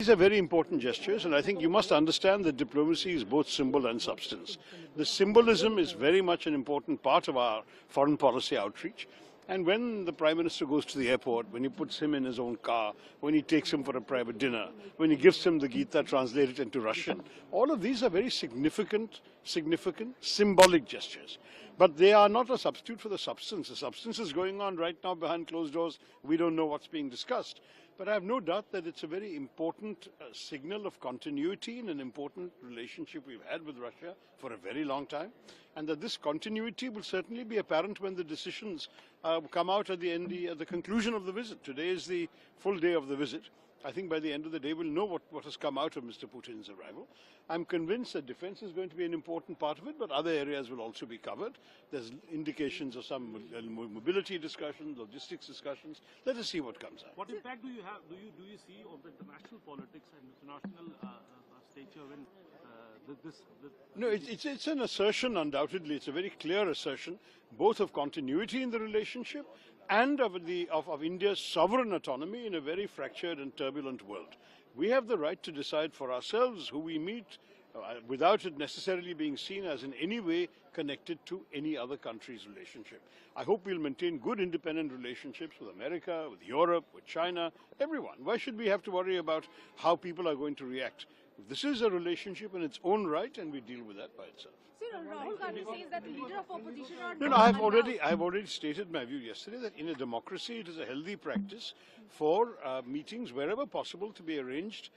these are very important gestures, and I think you must understand that diplomacy is both symbol and substance. The symbolism is very much an important part of our foreign policy outreach. And when the Prime Minister goes to the airport, when he puts him in his own car, when he takes him for a private dinner, when he gives him the Gita translated into Russian, all of these are very significant, symbolic gestures. But they are not a substitute for the substance. The substance is going on right now behind closed doors. We don't know what's being discussed. But I have no doubt that it's a very important signal of continuity in an important relationship we've had with Russia for a very long time. And that this continuity will certainly be apparent when the decisions come out at the conclusion of the visit. Today is the full day of the visit. I think by the end of the day we'll know what has come out of Mr. Putin's arrival. I'm convinced that defense is going to be an important part of it, but other areas will also be covered. There's indications of some mobility discussions, logistics discussions. Let us see what comes out. What impact do you have? Do you see on the international politics and international stature when No, it's an assertion, undoubtedly. It's a very clear assertion, both of continuity in the relationship and of India's sovereign autonomy in a very fractured and turbulent world. We have the right to decide for ourselves who we meet without it necessarily being seen as in any way connected to any other country's relationship. I hope we'll maintain good independent relationships with America, with Europe, with China, everyone. Why should we have to worry about how people are going to react? This is a relationship in its own right, and we deal with that by itself. Sir, Rahul Gandhi says that the leader of opposition are... No, I've already stated my view yesterday that in a democracy it is a healthy practice for meetings wherever possible to be arranged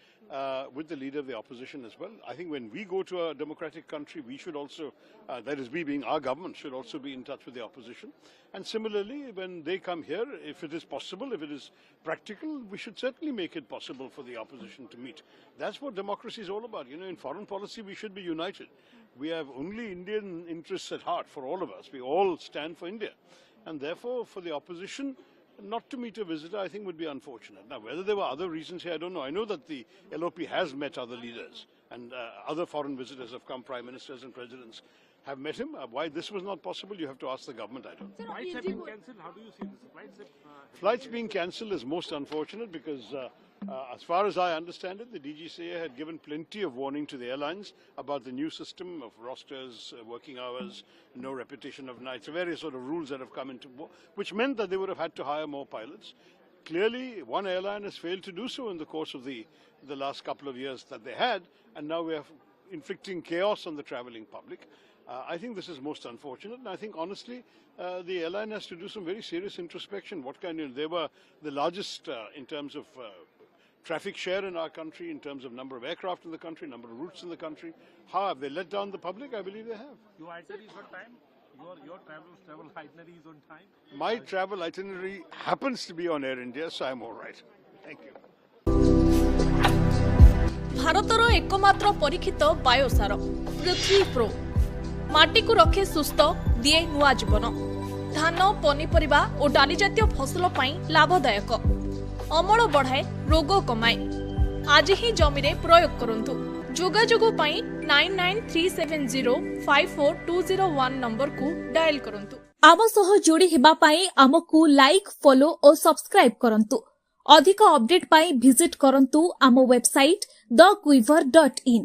with the leader of the opposition as well. I think when we go to a democratic country, we should also, that is we being our government, should also be in touch with the opposition. And similarly, when they come here, if it is possible, if it is practical, we should certainly make it possible for the opposition to meet. That's what democracy is all about. You know, in foreign policy, we should be united. We have only Indian interests at heart for all of us. We all stand for India. And therefore, for the opposition not to meet a visitor, I think would be unfortunate. Now, whether there were other reasons here, I don't know. I know that the LOP has met other leaders and other foreign visitors have come, prime ministers and presidents have met him. Why this was not possible, you have to ask the government, I don't know. Flights have been cancelled. How do you see this? Flights being cancelled is most unfortunate because as far as I understand it, the DGCA had given plenty of warning to the airlines about the new system of rosters, working hours, no repetition of nights, various sort of rules that have come into, which meant that they would have had to hire more pilots. Clearly, one airline has failed to do so in the course of the last couple of years that they had, and now we are inflicting chaos on the travelling public. I think this is most unfortunate, and I think honestly the airline has to do some very serious introspection. They were the largest in terms of traffic share in our country, in terms of number of aircraft in the country, number of routes in the country. How have they let down the public? I believe they have. Your itinerary is on time? Your travel itinerary is on time? My travel itinerary happens to be on Air India, so I'm all right. Thank you. भारतर एकमात्र परीक्षित बायोसार पृथ्वी pro माटी को रखे सुस्थ दिए नुआ जीवन धान पनीपरिबा और डाली जातीय फसल पाई लाभदायक अमल बढ़ाए रोग कमाए आज ही जमी रे प्रयोग करंतु जोगाजोग पाई 9937054201 नंबर को डायल करंतु आम सह जोड़ी हेबा पाई आमको लाइक फॉलो और सब्सक्राइब करंतु अधिक अपडेट पाई विजिट करंतु आम वेबसाइट thequiver.in